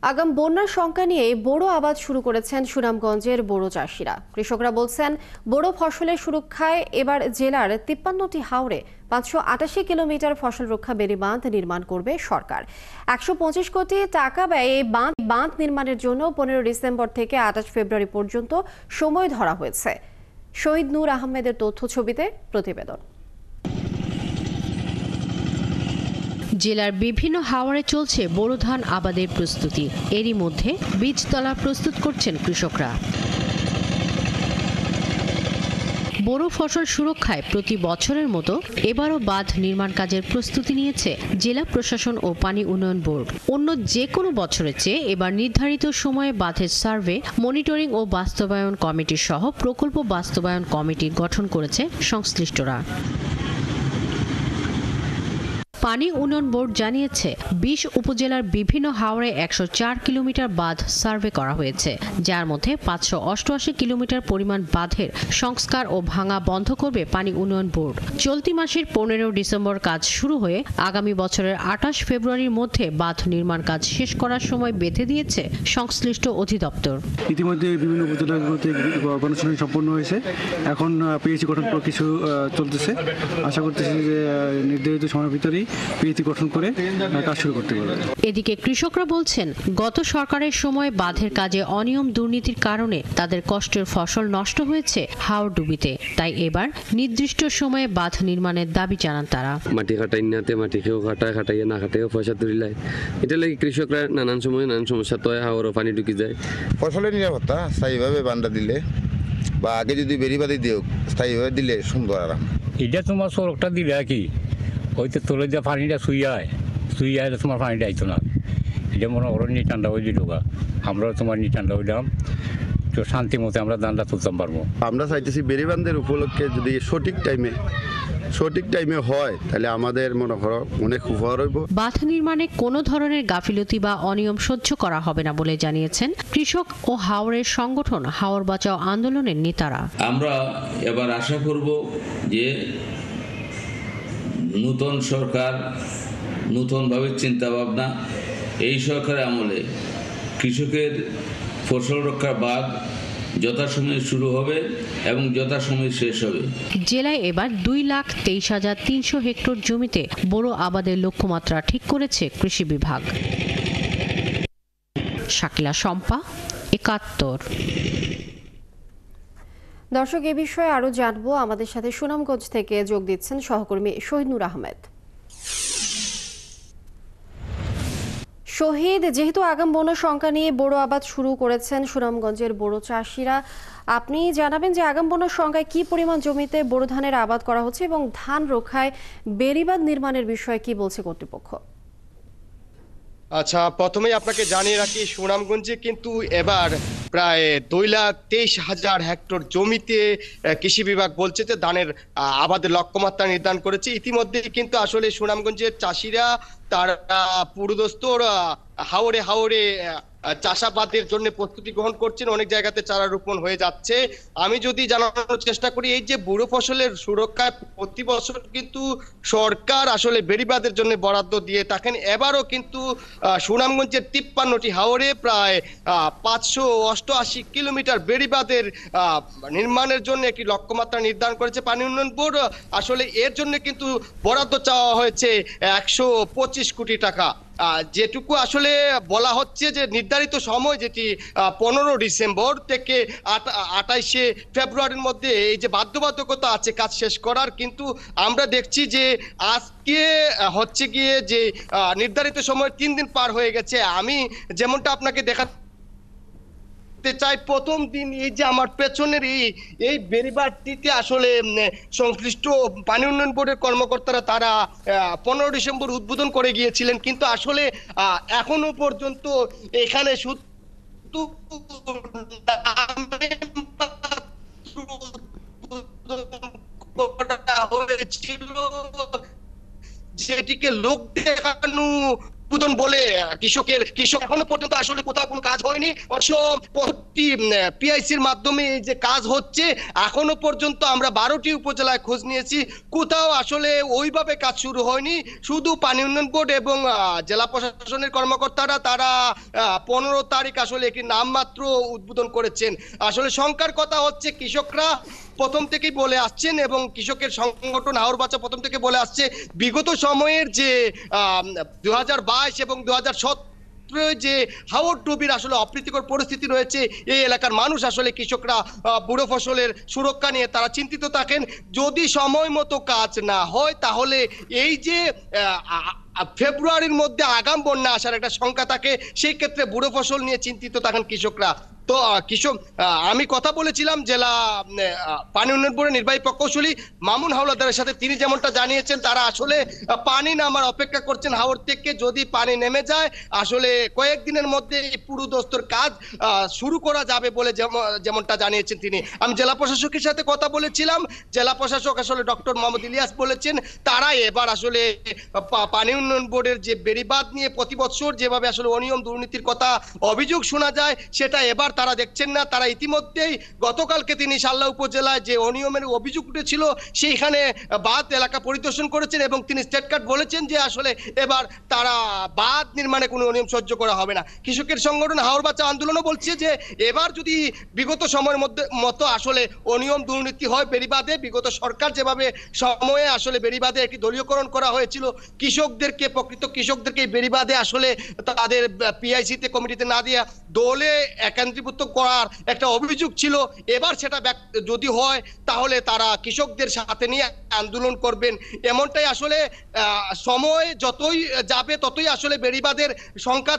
আগাম বন্যার শঙ্কা নিয়ে বোরো আবাদ শুরু করেছেন সুনামগঞ্জের বোরো চাষিরা। কৃষকরা বলছেন, বোরো ফসলের সুরক্ষায় এবার জেলার 53টি হাওরে 588 কিলোমিটার ফসল রক্ষা বেড়ি বাঁধ নির্মাণ করবে সরকার। 125 কোটি টাকা ব্যয়ে এই বাঁধ নির্মাণের জন্য 15 ডিসেম্বর থেকে 28 ফেব্রুয়ারি পর্যন্ত সময় ধরা হয়েছে। শহীদ নূর আহমেদের তথ্য ছবিতে প্রতিবেদন। জেলার বিভিন্ন হাওরে চলছে বোরো ধান আবাদের প্রস্তুতি। এরই মধ্যে বীজতলা প্রস্তুত করছেন কৃষকরা। বোরো ফসল সুরক্ষায় প্রতি বছরের মতো এবারও বাঁধ নির্মাণ কাজের প্রস্তুতি নিয়েছে জেলা প্রশাসন ও পানি উন্নয়ন বোর্ড। অন্য যে কোনো বছরের চেয়ে এবার নির্ধারিত সময়ে বাঁধের সার্ভে, মনিটরিং ও বাস্তবায়ন কমিটি সহ প্রকল্প বাস্তবায়ন কমিটি গঠন করেছে সংশ্লিষ্টরা। পানি উন্নয়ন বোর্ড জানিয়েছে, 20 উপজেলার বিভিন্ন হাওরে 104 কিলোমিটার বাঁধ সার্ভে করা হয়েছে, যার মধ্যে 588 কিলোমিটার পরিমাণ বাঁধের সংস্কার ও ভাঙা বন্ধ করবে পানি উন্নয়ন বোর্ড। চলতি মাসের 15 ডিসেম্বর কাজ শুরু হয়ে আগামী বছরের 28 ফেব্রুয়ারির মধ্যে বাঁধ নির্মাণ কাজ শেষ করার সময় বেঁধে দিয়েছে সংশ্লিষ্ট অধিদপ্তর। ইতিমধ্যে বিভিন্ন উপজেলাগুলোতে গণশুনানি সম্পন্ন হয়েছে। এখন পিএইচি গঠন কিছু চলতেছে। আশা করতেছি যে নির্ধারিত সময়ের ভিতরেই পিএইচি গঠন করে কাজ শুরু করতে পারবে। এদিকে কৃষকরা বলছেন, গত সরকারের সময় বাঁধের কাজে অনিয়ম দুর্নীতির কারণে তাদের কষ্টের ফসল নষ্ট হয়েছে হাওরডুবিতে। তাই এবার নির্দিষ্ট সময়ে বাঁধ নির্মাণের দাবি জানান তারা। মাটি খাটাই নাতে মাটি খেয়েও খাটাইয়া না খাটাইয়া পয়সা তুলিলায়, এটা লাগে কৃষকরা নানান সময় নানান সমস্যা তো হয়, হাওরও পানি ঢুকি যায়। ফসলের নিরাপত্তা স্থায়ীভাবে বান্ধা দিলে বা আগে যদি বেড়িবাদি দিও স্থায়ীভাবে দিলে সুন্দর আরাম। এটা তোমার সড়কটা দিলে কি হয়তো তোলে যে পানিটা শুয়ে আয় তোমার পানিটা আইতো না। এটা মনে করো নিটান্ডা হয়ে দিল, আমরাও তোমার নিটান্ডা হইলাম, তো শান্তি মতো আমরা ধানটা তুলতাম পারবো। আমরা চাইতেছি বেড়িবান্ধের উপলক্ষে যদি সঠিক টাইমে হয় তাহলে আমাদের মনে করো অনেক উপকার হইব। বাঁধ নির্মাণে কোনো ধরনের গাফিলতি বা অনিয়ম সহ্য করা হবে না বলে জানিয়েছেন কৃষক ও হাওরের সংগঠন হাওর বাঁচাও আন্দোলনের নেতারা। আমরা এবার আশা করব যে নতুন সরকার, নতুনভাবে চিন্তা ভাবনা, এই সরকারের আমলে কৃষকের ফসল রক্ষার বাঁধ যথাসময়ে শুরু হবে এবং যথাসময়ে শেষ হবে। জেলায় এবার 2,23,300 হেক্টর জমিতে বোরো আবাদের লক্ষ্যমাত্রা ঠিক করেছে কৃষি বিভাগ। শাকিলা শম্পা, 71। দর্শক, এ বিষয়ে আরো জানবো। আমাদের সাথে সুনামগঞ্জ থেকে যোগ দিচ্ছেন সহকর্মী শহীদ নূর আহমেদ। শহীদ, যেহেতু আগাম বন্যা শঙ্কা নিয়ে বোরো আবাদ শুরু করেছেন সুনামগঞ্জের বোরো চাষিরা, আপনি জানাবেন যে আগাম বন্যার শঙ্কায় কি পরিমাণ জমিতে বোরো ধানের আবাদ করা হচ্ছে এবং ধান রক্ষায় বেড়িবাঁধ নির্মাণের বিষয়ে কি বলছে কর্তৃপক্ষ? আচ্ছা, প্রথমেই আপনাকে জানিয়ে রাখি, সুনামগঞ্জে কিন্তু এবার প্রায় 2,23,000 হেক্টর জমিতে কৃষি বিভাগ বলছে যে ধানের আবাদের লক্ষ্যমাত্রা নির্ধারণ করেছে। ইতিমধ্যে কিন্তু আসলে সুনামগঞ্জের চাষিরা তারা পুরোদস্তুর হাওরে চাষাবাদের জন্য প্রস্তুতি গ্রহণ করছেন। অনেক জায়গাতে চারা রোপণ হয়ে যাচ্ছে। আমি যদি জানানোর চেষ্টা করি, এই যে বুড়ো ফসলের সুরক্ষায় প্রতি বছর কিন্তু সরকার আসলে বেড়িবাঁধের জন্য বরাদ্দ দিয়ে থাকেন। এবারও কিন্তু সুনামগঞ্জের 53টি হাওরে প্রায় 588 কিলোমিটার বেড়িবাঁধের নির্মাণের জন্য একটি লক্ষ্যমাত্রা নির্ধারণ করেছে পানি উন্নয়ন বোর্ড। আসলে এর জন্য কিন্তু বরাদ্দ চাওয়া হয়েছে 125 কোটি টাকা। যেটুকু আসলে বলা হচ্ছে যে নির্ধারিত সময়, যেটি 15 ডিসেম্বর থেকে 28 ফেব্রুয়ারির মধ্যে এই যে বাধ্যবাধকতা আছে কাজ শেষ করার, কিন্তু আমরা দেখছি যে আজকে হচ্ছে গিয়ে যে নির্ধারিত সময় 3 দিন পার হয়ে গেছে। আমি যেমনটা আপনাকে চাই, প্রথম দিন এই যে আমার পেছনের এই বেড়িবাঁধটিতে আসলে সংশ্লিষ্ট পানি উন্নয়ন বোর্ডের কর্মকর্তারা তারা 15 ডিসেম্বর উদ্বোধন করে গিয়েছিলেন, কিন্তু আসলে এখনো পর্যন্ত এখানে শুধু হয়েছিল, যেটিকে লোক দেখানো উদ্বোধন বলে কৃষক এখনো পর্যন্ত আসলে কোথাও কোনো কাজ হয়নি। অবশ্য পিআইসির মাধ্যমে এই যে কাজ হচ্ছে, এখনো পর্যন্ত আমরা 12টি উপজেলায় খোঁজ নিয়েছি, কোথাও আসলে ওইভাবে কাজ শুরু হয়নি। শুধু পানি উন্নয়ন বোর্ড এবং জেলা প্রশাসনের কর্মকর্তারা তারা 15 তারিখ আসলে একটি নামমাত্র উদ্বোধন করেছেন। আসলে শঙ্কার কথা হচ্ছে কৃষকরা প্রথম থেকেই বলে আসছেন এবং কৃষকের সংগঠন হাওর বাঁচা প্রথম থেকে বলে আসছে বিগত সময়ের যে 2022 এবং 2017 যে হাওর ডুবির আসলে অপ্রীতিকর পরিস্থিতি রয়েছে, এই এলাকার মানুষ আসলে কৃষকরা বুড়ো ফসলের সুরক্ষা নিয়ে তারা চিন্তিত থাকেন। যদি সময় মতো কাজ না হয় তাহলে এই যে ফেব্রুয়ারির মধ্যে আগাম বন্যা আসার একটা শঙ্কা থাকে, সেই ক্ষেত্রে বুড়ো ফসল নিয়ে চিন্তিত থাকেন কৃষকরা। তো আমি কথা বলেছিলাম জেলা পানি উন্নয়ন বোর্ডের নির্বাহী প্রকৌশলী মামুন হাওলাদারের সাথে। তিনি যেমনটা জানিয়েছেন তারা আসলে পানি নামার অপেক্ষা করছেন হাওর থেকে। যদি পানি নেমে যায় আসলে কয়েকদিনের মধ্যে পুরো দস্তর কাজ শুরু করা যাবে বলে যেমনটা জানিয়েছেন তিনি। আমি জেলা প্রশাসকের সাথে কথা বলেছিলাম, জেলা প্রশাসক আসলে ডক্টর মোহাম্মদ ইলিয়াস বলেছেন তারা এবার আসলে পানি উন্নয়ন বোর্ডের যে বেড়িবাঁধ নিয়ে প্রতি বছর যেভাবে আসলে অনিয়ম দুর্নীতির কথা অভিযোগ শোনা যায়, সেটা এবার তারা দেখছেন না। তারা ইতিমধ্যেই গতকালকে তিনি সাল্লা উপজেলায় যে অনিয়মের অভিযোগ উঠেছিল সেইখানে বাঁধ এলাকা পরিদর্শন করেছেন এবং তিনি স্টেট কার্ড বলেছেন যে আসলে এবার তারা বাঁধ নির্মাণে কোনো অনিয়ম সহ্য করা হবে না। কৃষকের সংগঠন হাওর বাঁচা আন্দোলনও বলছে যে এবার যদি বিগত সময়ের মতো আসলে অনিয়ম দুর্নীতি হয় বেড়িবাঁধে, বিগত সরকার যেভাবে সময়ে আসলে বেড়িবাঁধে একটি দলীয়করণ করা হয়েছিল, প্রকৃত কৃষকদেরকে বেড়িবাঁধে আসলে তাদের পিআইসিতে কমিটিতে না দিয়ে দলে একান্তীভূত করার একটা অভিযোগ ছিল। এবার সেটা যদি হয় তাহলে তারা কৃষকদের সাথে নিয়ে আন্দোলন করবেন, এমনটাই আসলে সময় যতই যাবে ততই আসলে বেড়িবাঁধের সংখ্যা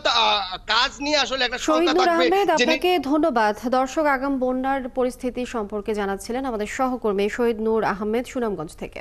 কাজ নিয়ে আসলে একটা সংখ্যা থাকবে। আপনাকে ধন্যবাদ। দর্শক, আগাম বন্যার পরিস্থিতি সম্পর্কে জানাচ্ছিলেন আমাদের সহকর্মী শহীদ নূর আহমেদ সুনামগঞ্জ থেকে।